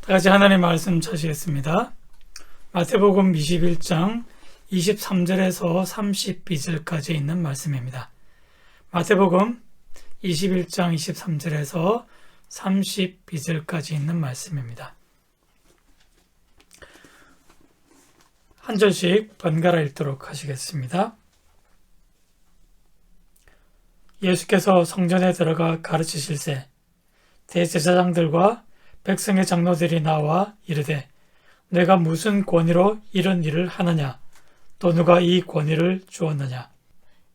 다같이 하나님의 말씀 찾으겠습니다. 마태복음 21장 23절에서 32절까지 있는 말씀입니다. 마태복음 21장 23절에서 32절까지 있는 말씀입니다. 한 절씩 번갈아 읽도록 하시겠습니다. 예수께서 성전에 들어가 가르치실세 대제사장들과 백성의 장로들이 나와 이르되 내가 무슨 권위로 이런 일을 하느냐 또 누가 이 권위를 주었느냐.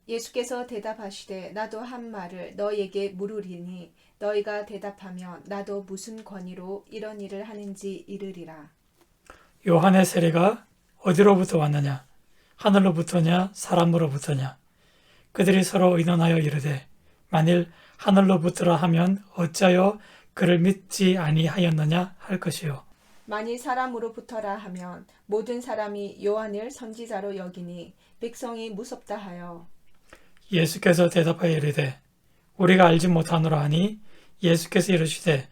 예수께서 대답하시되 나도 한 말을 너희에게 물으리니 너희가 대답하면 나도 무슨 권위로 이런 일을 하는지 이르리라. 요한의 세례가 어디로부터 왔느냐 하늘로부터냐 사람으로부터냐. 그들이 서로 의논하여 이르되 만일 하늘로부터라 하면 어찌하여 그를 믿지 아니하였느냐 할 것이요. 만일 사람으로부터라 하면 모든 사람이 요한을 선지자로 여기니 백성이 무섭다 하여. 예수께서 대답하여 이르되 우리가 알지 못하노라 하니 예수께서 이르시되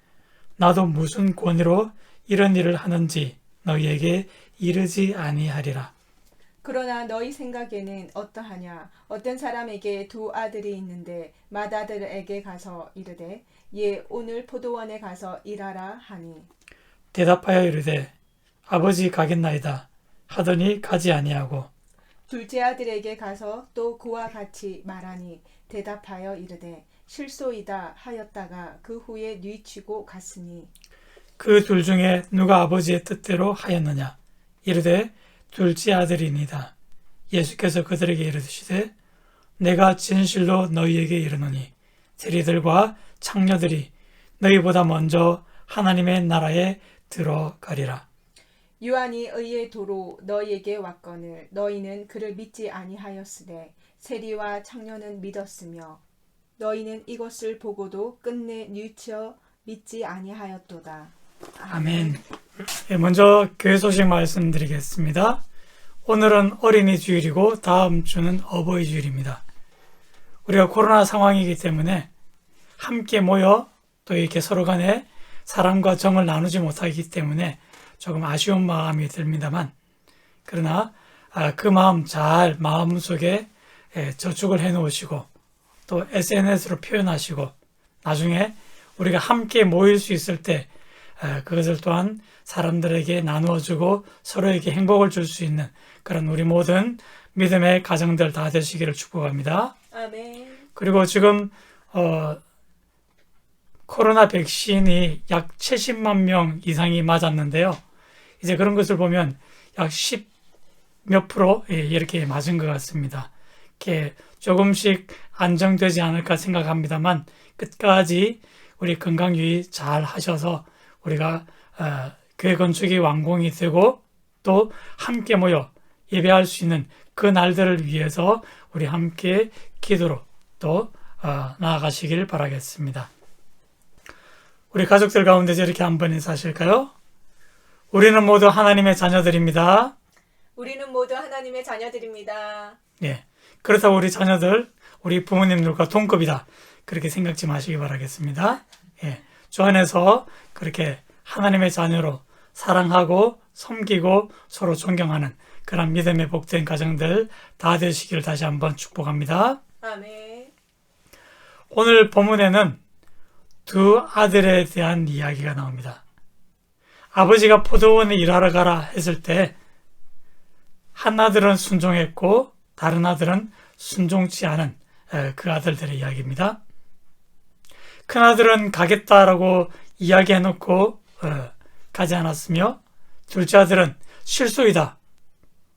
나도 무슨 권위로 이런 일을 하는지 너희에게 이르지 아니하리라. 그러나 너희 생각에는 어떠하냐? 어떤 사람에게 두 아들이 있는데 맏아들에게 가서 이르되 오늘 포도원에 가서 일하라 하니 대답하여 이르되 아버지 가겠나이다 하더니 가지 아니하고 둘째 아들에게 가서 또 그와 같이 말하니 대답하여 이르되 실소이다 하였다가 그 후에 뉘치고 갔으니 그 둘 중에 누가 아버지의 뜻대로 하였느냐 이르되 둘째 아들이니이다. 예수께서 그들에게 이르시되 내가 진실로 너희에게 이르노니 세리들과 창녀들이 너희보다 먼저 하나님의 나라에 들어가리라. 요한이 의의 도로 너희에게 왔거늘 너희는 그를 믿지 아니하였으되 세리와 창녀는 믿었으며 너희는 이것을 보고도 끝내 뉘쳐 믿지 아니하였도다. 아멘. 먼저 교회 소식 말씀드리겠습니다. 오늘은 어린이 주일이고 다음 주는 어버이 주일입니다. 우리가 코로나 상황이기 때문에 함께 모여 또 이렇게 서로 간에 사랑과 정을 나누지 못하기 때문에 조금 아쉬운 마음이 듭니다만, 그러나 그 마음 잘 마음속에 저축을 해 놓으시고 또 SNS로 표현하시고 나중에 우리가 함께 모일 수 있을 때 그것을 또한 사람들에게 나누어주고 서로에게 행복을 줄 수 있는 그런 우리 모든 믿음의 가정들 다 되시기를 축복합니다. 아멘. 그리고 지금 코로나 백신이 약 70만 명 이상이 맞았는데요. 이제 그런 것을 보면 약 10 몇 프로 이렇게 맞은 것 같습니다. 이렇게 조금씩 안정되지 않을까 생각합니다만 끝까지 우리 건강 유의 잘 하셔서 우리가 교회 건축이 완공이 되고 또 함께 모여 예배할 수 있는 그 날들을 위해서 우리 함께 기도로 또 나아가시길 바라겠습니다. 우리 가족들 가운데서 이렇게 한번 인사하실까요? 우리는 모두 하나님의 자녀들입니다. 우리는 모두 하나님의 자녀들입니다. 예, 그렇다고 우리 자녀들 우리 부모님들과 동급이다 그렇게 생각지 마시기 바라겠습니다. 예, 주 안에서 그렇게 하나님의 자녀로 사랑하고 섬기고 서로 존경하는 그런 믿음의 복된 가정들 다 되시기를 다시 한번 축복합니다. 아멘. 오늘 본문에는 두 아들에 대한 이야기가 나옵니다. 아버지가 포도원에 일하러 가라 했을 때 한 아들은 순종했고 다른 아들은 순종치 않은 그 아들들의 이야기입니다. 큰 아들은 가겠다라고 이야기해놓고 가지 않았으며 둘째 아들은 실소이다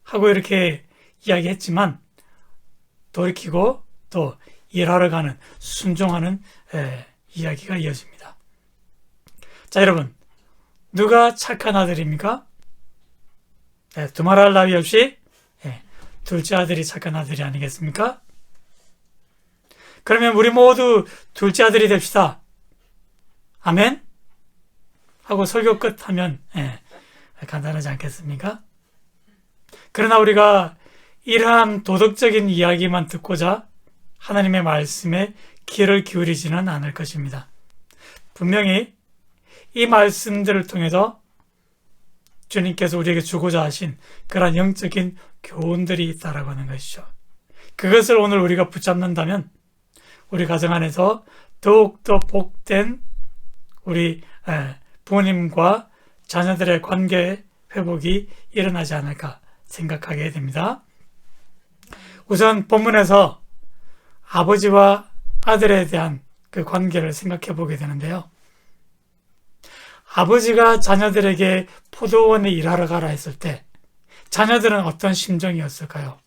하고 이렇게 이야기했지만 돌이키고 또 일하러 가는 순종하는 이야기가 이어집니다. 자, 여러분 누가 착한 아들입니까? 두말할 나위 없이 둘째 아들이 착한 아들이 아니겠습니까? 그러면 우리 모두 둘째 아들이 됩시다. 아멘? 하고 설교 끝하면 간단하지 않겠습니까? 그러나 우리가 이러한 도덕적인 이야기만 듣고자 하나님의 말씀에 귀를 기울이지는 않을 것입니다. 분명히 이 말씀들을 통해서 주님께서 우리에게 주고자 하신 그러한 영적인 교훈들이 있다라고 하는 것이죠. 그것을 오늘 우리가 붙잡는다면 우리 가정 안에서 더욱더 복된 우리 부모님과 자녀들의 관계 회복이 일어나지 않을까 생각하게 됩니다. 우선 본문에서 아버지와 아들에 대한 그 관계를 생각해 보게 되는데요. 아버지가 자녀들에게 포도원에 일하러 가라 했을 때 자녀들은 어떤 심정이었을까요?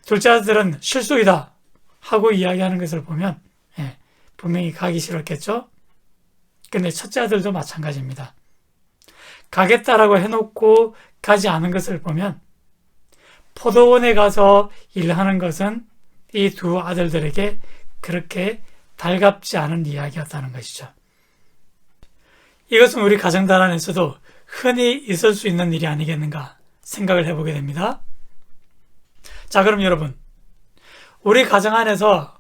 둘째 아들은 실속이다 하고 이야기하는 것을 보면 분명히 가기 싫었겠죠? 근데 첫째 아들도 마찬가지입니다. 가겠다라고 해놓고 가지 않은 것을 보면 포도원에 가서 일하는 것은 이 두 아들들에게 그렇게 달갑지 않은 이야기였다는 것이죠. 이것은 우리 가정단 안에서도 흔히 있을 수 있는 일이 아니겠는가 생각을 해보게 됩니다. 자, 그럼 여러분, 우리 가정 안에서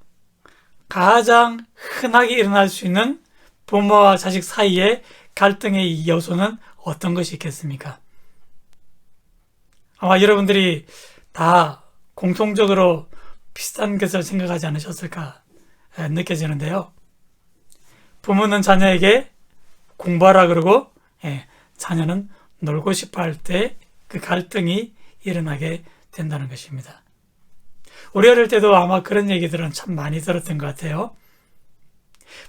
가장 흔하게 일어날 수 있는 부모와 자식 사이의 갈등의 요소는 어떤 것이 있겠습니까? 아마 여러분들이 다 공통적으로 비슷한 것을 생각하지 않으셨을까 느껴지는데요. 부모는 자녀에게 공부하라 그러고 자녀는 놀고 싶어 할 때 그 갈등이 일어나게 된다는 것입니다. 우리 어릴 때도 아마 그런 얘기들은 참 많이 들었던 것 같아요.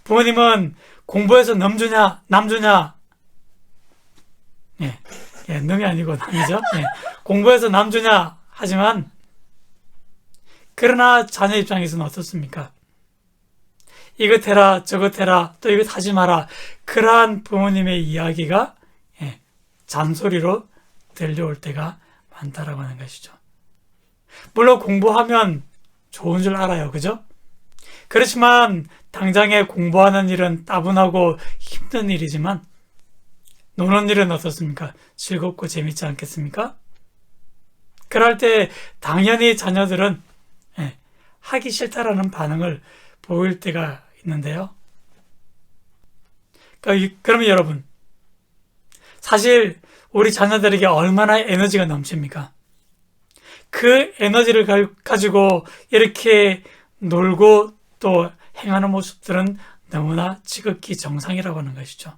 부모님은 공부해서 남주냐 남주냐 남이 아니고 남이죠. 공부해서 남주냐 하지만 그러나 자녀 입장에서는 어떻습니까? 이것 해라 저것 해라 또 이것 하지 마라 그러한 부모님의 이야기가 잔소리로 들려올 때가 많다라고 하는 것이죠. 물론 공부하면 좋은 줄 알아요. 그죠? 그렇지만 당장에 공부하는 일은 따분하고 힘든 일이지만 노는 일은 어떻습니까? 즐겁고 재밌지 않겠습니까? 그럴 때 당연히 자녀들은 하기 싫다라는 반응을 보일 때가 있는데요. 그러면 여러분, 사실 우리 자녀들에게 얼마나 에너지가 넘칩니까? 그 에너지를 가지고 이렇게 놀고 또 행하는 모습들은 너무나 지극히 정상이라고 하는 것이죠.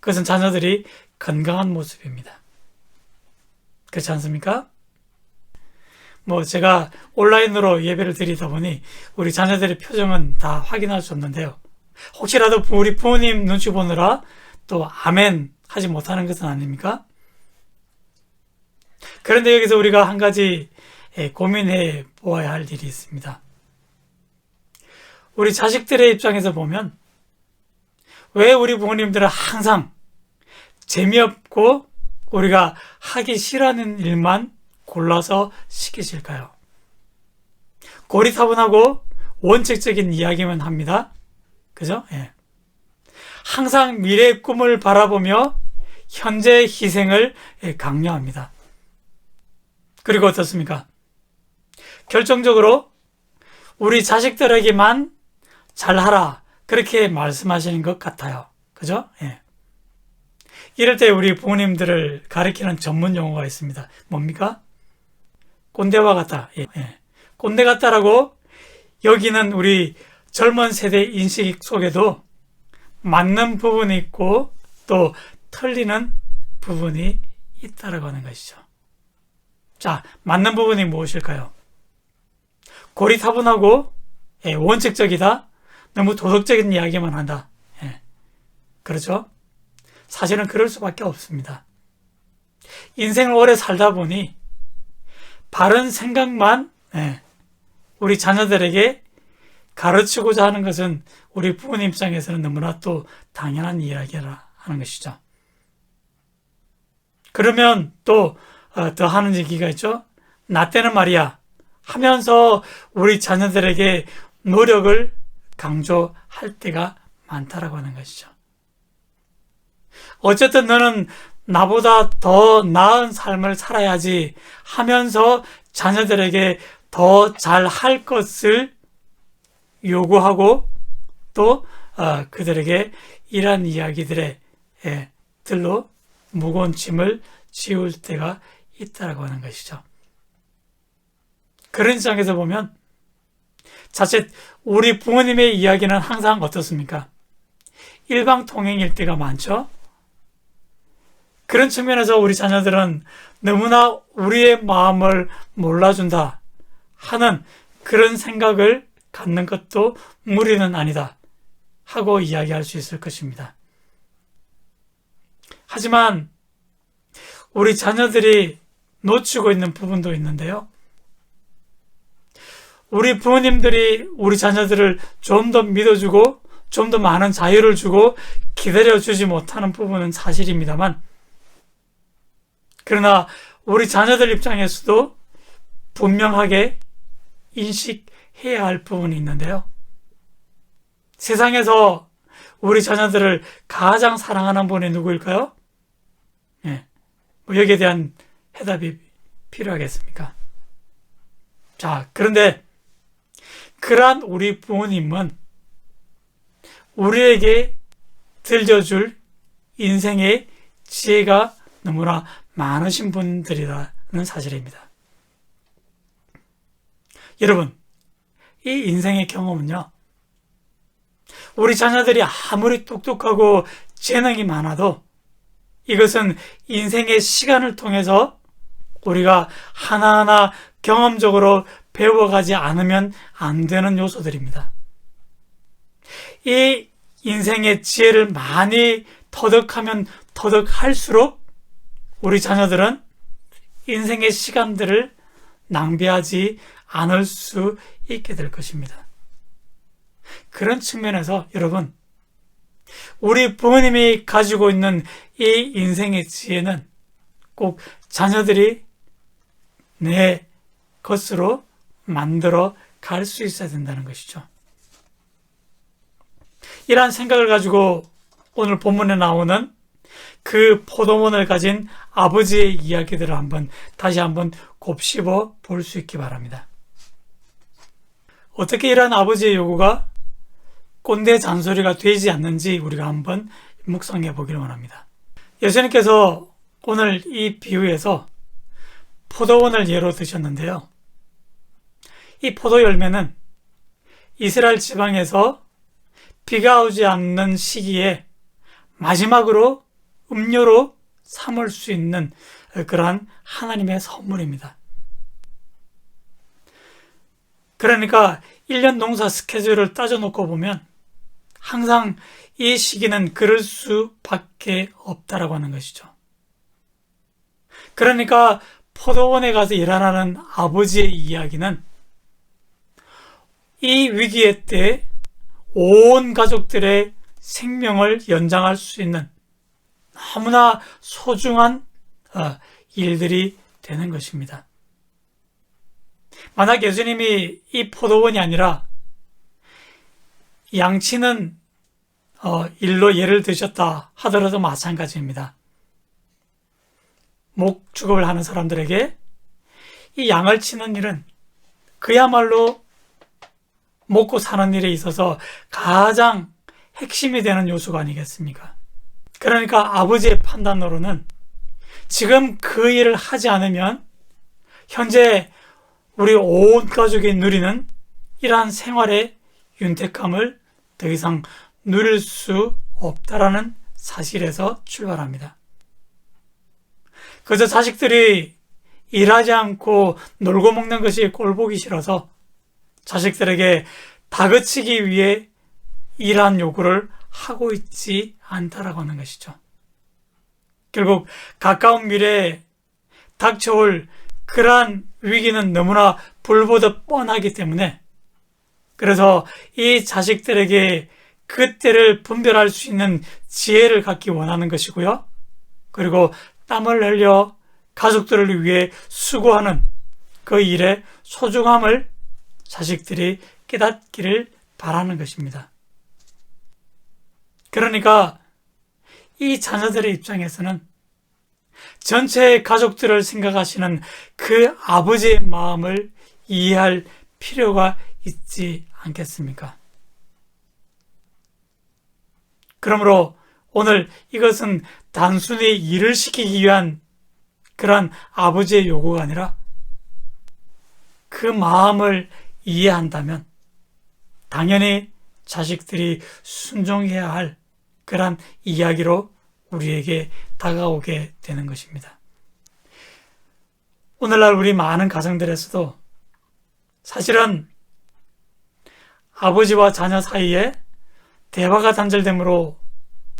그것은 자녀들이 건강한 모습입니다. 그렇지 않습니까? 제가 온라인으로 예배를 드리다 보니 우리 자녀들의 표정은 다 확인할 수 없는데요. 혹시라도 우리 부모님 눈치 보느라 또 아멘 하지 못하는 것은 아닙니까? 그런데 여기서 우리가 한 가지 고민해 보아야 할 일이 있습니다. 우리 자식들의 입장에서 보면 왜 우리 부모님들은 항상 재미없고 우리가 하기 싫어하는 일만 골라서 시키실까요? 고리타분하고 원칙적인 이야기만 합니다. 그죠? 항상 미래의 꿈을 바라보며 현재의 희생을 강요합니다. 그리고 어떻습니까? 결정적으로 우리 자식들에게만 잘하라 그렇게 말씀하시는 것 같아요. 그죠? 이럴 때 우리 부모님들을 가리키는 전문 용어가 있습니다. 뭡니까? 꼰대와 같다. 꼰대 같다라고 여기는 우리 젊은 세대 인식 속에도 맞는 부분이 있고 또 틀리는 부분이 있다라고 하는 것이죠. 자, 맞는 부분이 무엇일까요? 고리타분하고 원칙적이다. 너무 도덕적인 이야기만 한다. 그렇죠? 사실은 그럴 수밖에 없습니다. 인생을 오래 살다 보니 바른 생각만 우리 자녀들에게 가르치고자 하는 것은 우리 부모님 입장에서는 너무나 또 당연한 이야기라 하는 것이죠. 그러면 또 더 하는 얘기가 있죠. 나 때는 말이야 하면서 우리 자녀들에게 노력을 강조할 때가 많다라고 하는 것이죠. 어쨌든 너는 나보다 더 나은 삶을 살아야지 하면서 자녀들에게 더 잘할 것을 요구하고 또 그들에게 이러한 이야기들의 들로 무거운 짐을 지울 때가 있다라고 하는 것이죠. 그런 입장에서 보면 자칫 우리 부모님의 이야기는 항상 어떻습니까? 일방통행일 때가 많죠. 그런 측면에서 우리 자녀들은 너무나 우리의 마음을 몰라준다 하는 그런 생각을 갖는 것도 무리는 아니다 하고 이야기할 수 있을 것입니다. 하지만 우리 자녀들이 놓치고 있는 부분도 있는데요. 우리 부모님들이 우리 자녀들을 좀 더 믿어주고 좀 더 많은 자유를 주고 기다려주지 못하는 부분은 사실입니다만, 그러나 우리 자녀들 입장에서도 분명하게 인식해야 할 부분이 있는데요. 세상에서 우리 자녀들을 가장 사랑하는 분이 누구일까요? 여기에 대한 해답이 필요하겠습니까? 자, 그런데 그러한 우리 부모님은 우리에게 들려줄 인생의 지혜가 너무나 많으신 분들이라는 사실입니다. 여러분, 이 인생의 경험은요, 우리 자녀들이 아무리 똑똑하고 재능이 많아도 이것은 인생의 시간을 통해서 우리가 하나하나 경험적으로 배워가지 않으면 안 되는 요소들입니다. 이 인생의 지혜를 많이 터득하면 터득할수록 우리 자녀들은 인생의 시간들을 낭비하지 않을 수 있게 될 것입니다. 그런 측면에서 여러분, 우리 부모님이 가지고 있는 이 인생의 지혜는 꼭 자녀들이 내 것으로 만들어 갈 수 있어야 된다는 것이죠. 이러한 생각을 가지고 오늘 본문에 나오는 그 포도원을 가진 아버지의 이야기들을 다시 한번 곱씹어 볼 수 있기 바랍니다. 어떻게 이러한 아버지의 요구가 꼰대 잔소리가 되지 않는지 우리가 한번 묵상해 보기를 원합니다. 예수님께서 오늘 이 비유에서 포도원을 예로 드셨는데요. 이 포도 열매는 이스라엘 지방에서 비가 오지 않는 시기에 마지막으로 음료로 삼을 수 있는 그러한 하나님의 선물입니다. 그러니까 1년 농사 스케줄을 따져놓고 보면 항상 이 시기는 그럴 수밖에 없다라고 하는 것이죠. 그러니까 포도원에 가서 일하는 아버지의 이야기는 이 위기의 때 온 가족들의 생명을 연장할 수 있는 너무나 소중한 일들이 되는 것입니다. 만약 예수님이 이 포도원이 아니라 양치는 일로 예를 드셨다 하더라도 마찬가지입니다. 목축업을 하는 사람들에게 이 양을 치는 일은 그야말로 먹고 사는 일에 있어서 가장 핵심이 되는 요소가 아니겠습니까? 그러니까 아버지의 판단으로는 지금 그 일을 하지 않으면 현재 우리 온 가족이 누리는 이러한 생활의 윤택함을 더 이상 누릴 수 없다라는 사실에서 출발합니다. 그저 자식들이 일하지 않고 놀고 먹는 것이 꼴보기 싫어서 자식들에게 다그치기 위해 일한 요구를 하고 있지 않다라고 하는 것이죠. 결국 가까운 미래에 닥쳐올 그러한 위기는 너무나 불보듯 뻔하기 때문에, 그래서 이 자식들에게 그때를 분별할 수 있는 지혜를 갖기 원하는 것이고요. 그리고 땀을 흘려 가족들을 위해 수고하는 그 일의 소중함을 자식들이 깨닫기를 바라는 것입니다. 그러니까 이 자녀들의 입장에서는 전체 가족들을 생각하시는 그 아버지의 마음을 이해할 필요가 있지 않겠습니까? 그러므로 오늘 이것은 단순히 일을 시키기 위한 그런 아버지의 요구가 아니라 그 마음을 이해한다면 당연히 자식들이 순종해야 할 그런 이야기로 우리에게 다가오게 되는 것입니다. 오늘날 우리 많은 가정들에서도 사실은 아버지와 자녀 사이에 대화가 단절되므로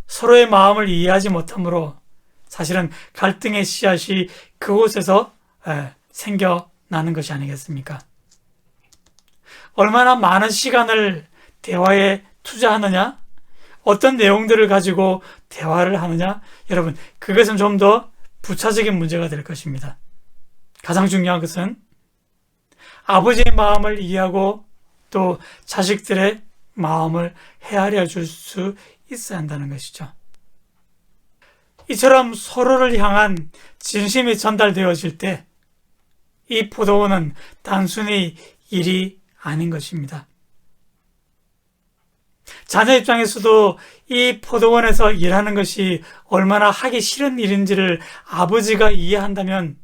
서로의 마음을 이해하지 못하므로 사실은 갈등의 씨앗이 그곳에서 생겨나는 것이 아니겠습니까? 얼마나 많은 시간을 대화에 투자하느냐, 어떤 내용들을 가지고 대화를 하느냐, 여러분, 그것은 좀 더 부차적인 문제가 될 것입니다. 가장 중요한 것은 아버지의 마음을 이해하고 또 자식들의 마음을 헤아려 줄 수 있어야 한다는 것이죠. 이처럼 서로를 향한 진심이 전달되어질 때 이 포도원은 단순히 일이 아닌 것입니다. 자녀 입장에서도 이 포도원에서 일하는 것이 얼마나 하기 싫은 일인지를 아버지가 이해한다면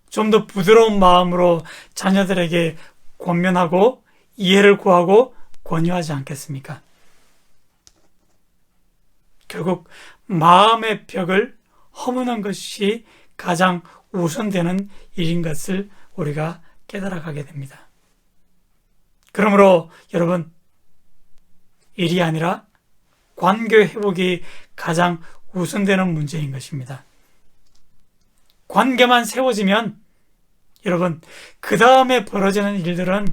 좀 더 부드러운 마음으로 자녀들에게 권면하고 이해를 구하고 권유하지 않겠습니까? 결국 마음의 벽을 허무는 것이 가장 우선되는 일인 것을 우리가 깨달아가게 됩니다. 그러므로 여러분, 일이 아니라 관계 회복이 가장 우선되는 문제인 것입니다. 관계만 세워지면 여러분, 그 다음에 벌어지는 일들은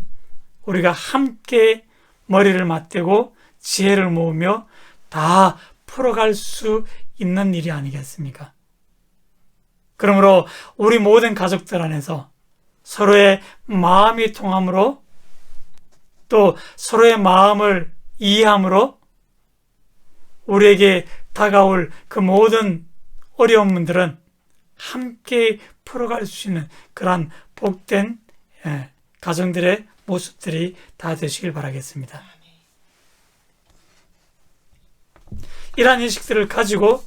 우리가 함께 머리를 맞대고 지혜를 모으며 다 풀어갈 수 있는 일이 아니겠습니까? 그러므로 우리 모든 가족들 안에서 서로의 마음이 통함으로 또 서로의 마음을 이해함으로 우리에게 다가올 그 모든 어려운 문들은 함께 풀어갈 수 있는 그러한 복된 가정들의 모습들이 다 되시길 바라겠습니다. 이러한 인식들을 가지고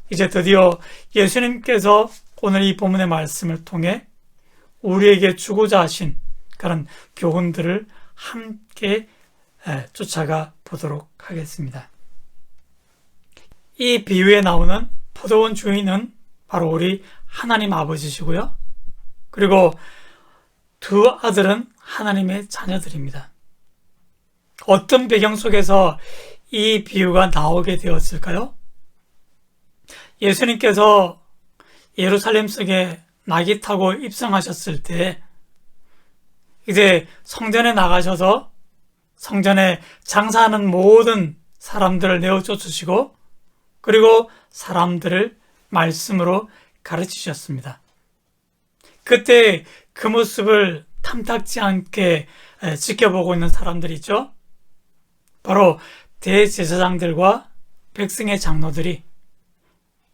이제 드디어 예수님께서 오늘 이 본문의 말씀을 통해 우리에게 주고자 하신 그런 교훈들을 함께 쫓아가 보도록 하겠습니다. 이 비유에 나오는 포도원 주인은 바로 우리 하나님 아버지시고요. 그리고 두 아들은 하나님의 자녀들입니다. 어떤 배경 속에서 이 비유가 나오게 되었을까요? 예수님께서 예루살렘 속에 낙이 타고 입성하셨을 때 이제 성전에 나가셔서 성전에 장사하는 모든 사람들을 내어 쫓으시고 그리고 사람들을 말씀으로 가르치셨습니다. 그때 그 모습을 탐탁지 않게 지켜보고 있는 사람들이 있죠. 바로 대제사장들과 백성의 장로들이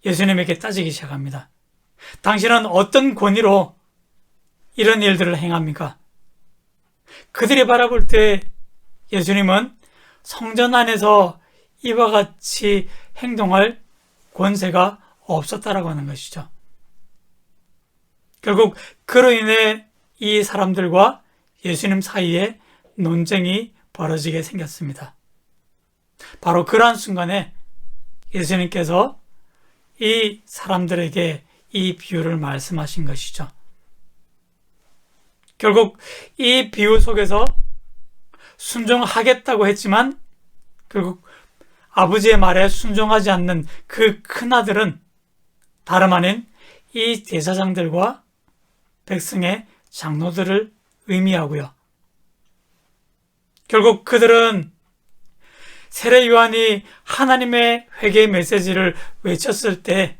예수님에게 따지기 시작합니다. 당신은 어떤 권위로 이런 일들을 행합니까? 그들이 바라볼 때 예수님은 성전 안에서 이와 같이 행동할 권세가 없었다라고 하는 것이죠. 결국 그로 인해 이 사람들과 예수님 사이에 논쟁이 벌어지게 생겼습니다. 바로 그러한 순간에 예수님께서 이 사람들에게 이 비유를 말씀하신 것이죠. 결국 이 비유 속에서 순종하겠다고 했지만 결국 아버지의 말에 순종하지 않는 그 큰아들은 다름 아닌 이 대제사장들과 백성의 장로들을 의미하고요. 결국 그들은 세례 요한이 하나님의 회개의 메시지를 외쳤을 때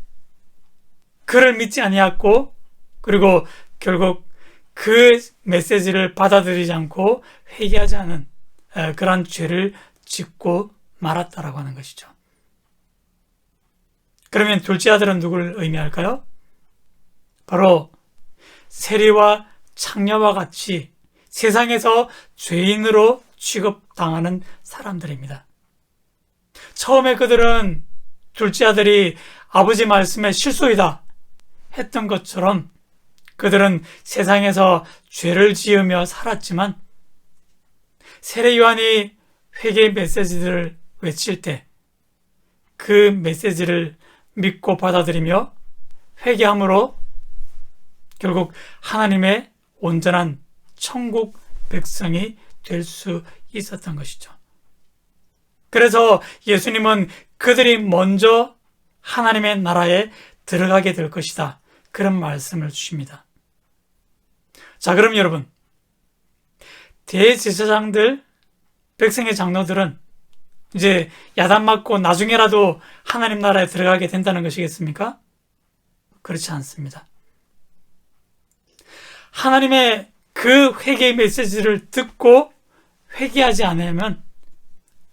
그를 믿지 아니했고 그리고 결국 그 메시지를 받아들이지 않고 회개하지 않은 그러한 죄를 짓고 말았다라고 하는 것이죠. 그러면 둘째 아들은 누구를 의미할까요? 바로 세리와 창녀와 같이 세상에서 죄인으로 취급당하는 사람들입니다. 처음에 그들은 둘째 아들이 아버지 말씀에 실소이다 했던 것처럼 그들은 세상에서 죄를 지으며 살았지만 세례 요한이 회개 메시지를 외칠 때 그 메시지를 믿고 받아들이며 회개함으로 결국 하나님의 온전한 천국 백성이 될 수 있었던 것이죠. 그래서 예수님은 그들이 먼저 하나님의 나라에 들어가게 될 것이다, 그런 말씀을 주십니다. 자, 그럼 여러분, 대제사장들, 백성의 장로들은 이제 야단 맞고 나중에라도 하나님 나라에 들어가게 된다는 것이겠습니까? 그렇지 않습니다. 하나님의 그 회개의 메시지를 듣고 회개하지 않으면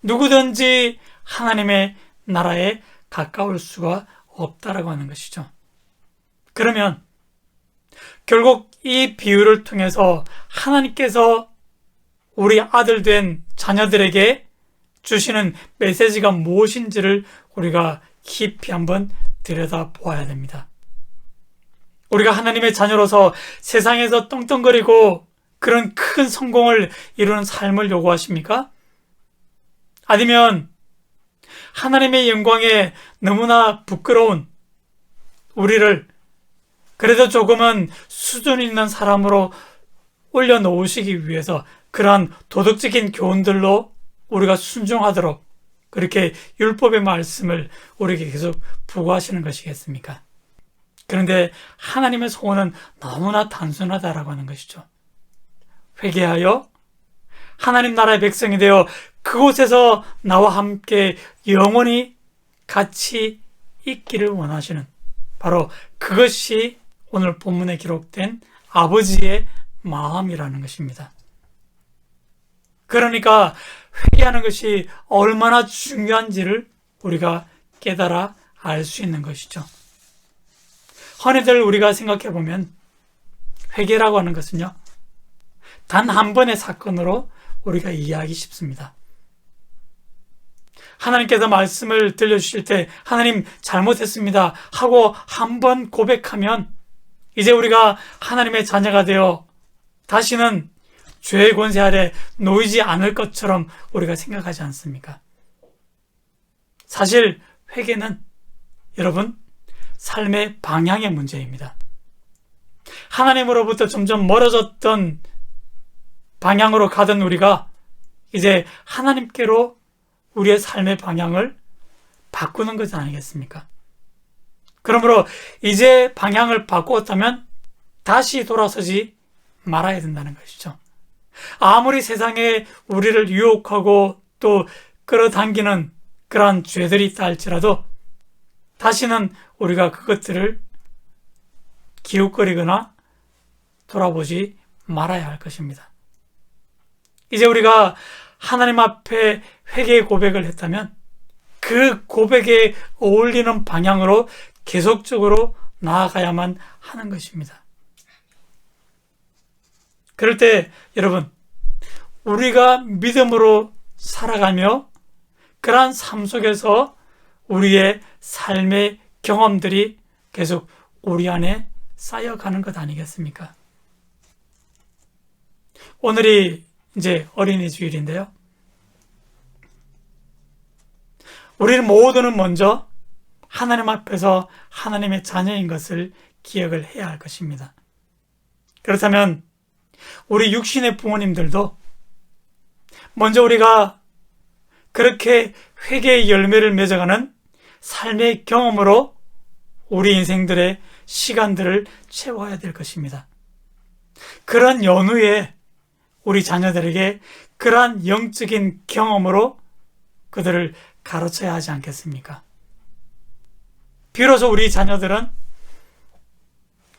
누구든지 하나님의 나라에 가까울 수가 없다라고 하는 것이죠. 그러면 결국 이 비유를 통해서 하나님께서 우리 아들 된 자녀들에게 주시는 메시지가 무엇인지를 우리가 깊이 한번 들여다보아야 됩니다. 우리가 하나님의 자녀로서 세상에서 떵떵거리고 그런 큰 성공을 이루는 삶을 요구하십니까? 아니면 하나님의 영광에 너무나 부끄러운 우리를 그래도 조금은 수준 있는 사람으로 올려놓으시기 위해서 그러한 도덕적인 교훈들로 우리가 순종하도록 그렇게 율법의 말씀을 우리에게 계속 부과하시는 것이겠습니까? 그런데 하나님의 소원은 너무나 단순하다라고 하는 것이죠. 회개하여 하나님 나라의 백성이 되어 그곳에서 나와 함께 영원히 같이 있기를 원하시는, 바로 그것이 오늘 본문에 기록된 아버지의 마음이라는 것입니다. 그러니까 회개하는 것이 얼마나 중요한지를 우리가 깨달아 알 수 있는 것이죠. 흔히들 우리가 생각해 보면 회개라고 하는 것은요, 단 한 번의 사건으로 우리가 이해하기 쉽습니다. 하나님께서 말씀을 들려주실 때 하나님 잘못했습니다 하고 한 번 고백하면 이제 우리가 하나님의 자녀가 되어 다시는 죄의 권세 아래 놓이지 않을 것처럼 우리가 생각하지 않습니까? 사실 회개는 여러분 삶의 방향의 문제입니다. 하나님으로부터 점점 멀어졌던 방향으로 가던 우리가 이제 하나님께로 우리의 삶의 방향을 바꾸는 것이 아니겠습니까? 그러므로 이제 방향을 바꾸었다면 다시 돌아서지 말아야 된다는 것이죠. 아무리 세상에 우리를 유혹하고 또 끌어당기는 그러한 죄들이 있다 할지라도 다시는 우리가 그것들을 기웃거리거나 돌아보지 말아야 할 것입니다. 이제 우리가 하나님 앞에 회개의 고백을 했다면 그 고백에 어울리는 방향으로 계속적으로 나아가야만 하는 것입니다. 그럴 때 여러분, 우리가 믿음으로 살아가며 그러한 삶 속에서 우리의 삶의 경험들이 계속 우리 안에 쌓여가는 것 아니겠습니까? 오늘이 이제 어린이 주일인데요. 우리는 모두는 먼저 하나님 앞에서 하나님의 자녀인 것을 기억을 해야 할 것입니다. 그렇다면 우리 육신의 부모님들도 먼저 우리가 그렇게 회개의 열매를 맺어가는 삶의 경험으로 우리 인생들의 시간들을 채워야 될 것입니다. 그런 연후에 우리 자녀들에게 그러한 영적인 경험으로 그들을 가르쳐야 하지 않겠습니까? 비로소 우리 자녀들은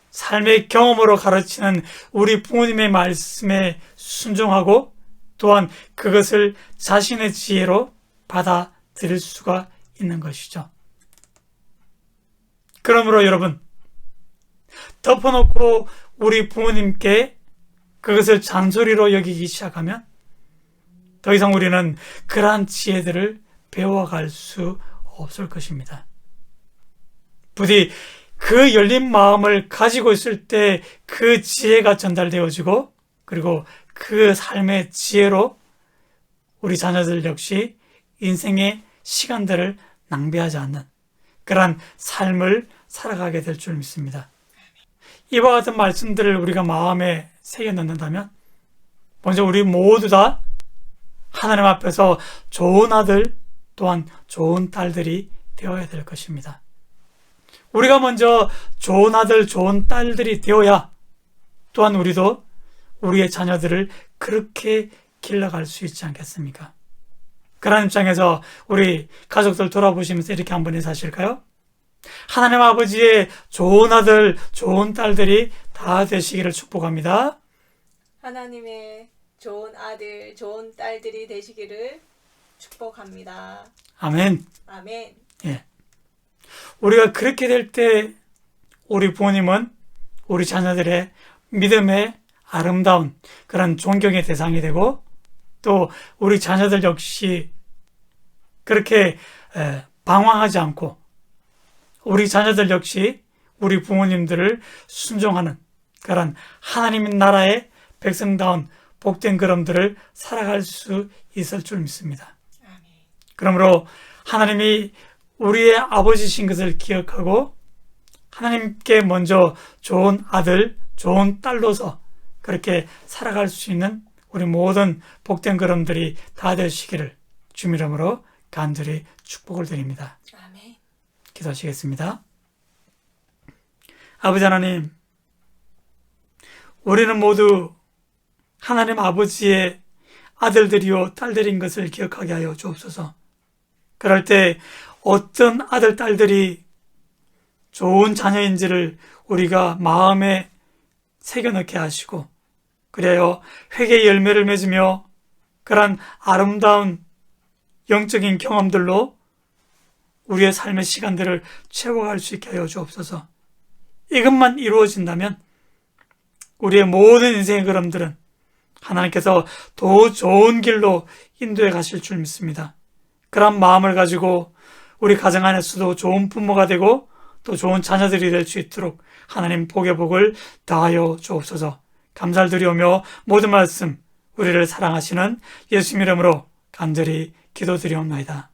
삶의 경험으로 가르치는 우리 부모님의 말씀에 순종하고 또한 그것을 자신의 지혜로 받아들일 수가 있는 것이죠. 그러므로 여러분, 덮어놓고 우리 부모님께 그것을 잔소리로 여기기 시작하면 더 이상 우리는 그러한 지혜들을 배워갈 수 없을 것입니다. 부디 그 열린 마음을 가지고 있을 때 그 지혜가 전달되어지고, 그리고 그 삶의 지혜로 우리 자녀들 역시 인생의 시간들을 낭비하지 않는 그러한 삶을 살아가게 될 줄 믿습니다. 이와 같은 말씀들을 우리가 마음에 새겨 넣는다면 먼저 우리 모두 다 하나님 앞에서 좋은 아들 또한 좋은 딸들이 되어야 될 것입니다. 우리가 먼저 좋은 아들, 좋은 딸들이 되어야 또한 우리도 우리의 자녀들을 그렇게 길러갈 수 있지 않겠습니까? 그런 입장에서 우리 가족들 돌아보시면서 이렇게 한번 인사하실까요? 하나님 아버지의 좋은 아들, 좋은 딸들이 다 되시기를 축복합니다. 하나님의 좋은 아들, 좋은 딸들이 되시기를 축복합니다. 아멘. 아멘. 예. 우리가 그렇게 될 때 우리 부모님은 우리 자녀들의 믿음의 아름다운 그런 존경의 대상이 되고, 또 우리 자녀들 역시 그렇게 방황하지 않고 우리 자녀들 역시 우리 부모님들을 순종하는 그런 하나님 나라의 백성다운 복된 걸음들을 살아갈 수 있을 줄 믿습니다. 아멘. 그러므로 하나님이 우리의 아버지신 것을 기억하고 하나님께 먼저 좋은 아들, 좋은 딸로서 그렇게 살아갈 수 있는 우리 모든 복된 걸음들이 다 되시기를 주님 이름으로 간절히 축복을 드립니다. 아멘. 기도하시겠습니다. 아버지 하나님, 우리는 모두 하나님 아버지의 아들들이요 딸들인 것을 기억하게 하여 주옵소서. 그럴 때 어떤 아들, 딸들이 좋은 자녀인지를 우리가 마음에 새겨넣게 하시고, 그래요 회개의 열매를 맺으며 그런 아름다운 영적인 경험들로 우리의 삶의 시간들을 채워갈 수 있게 하여 주옵소서. 이것만 이루어진다면 우리의 모든 인생의 걸음들은 하나님께서 더 좋은 길로 인도해 가실 줄 믿습니다. 그런 마음을 가지고 우리 가정 안에서도 좋은 부모가 되고 또 좋은 자녀들이 될 수 있도록 하나님 복의 복을 다하여 주옵소서. 감사를 드리오며 모든 말씀 우리를 사랑하시는 예수님 이름으로 간절히 기도드리옵나이다.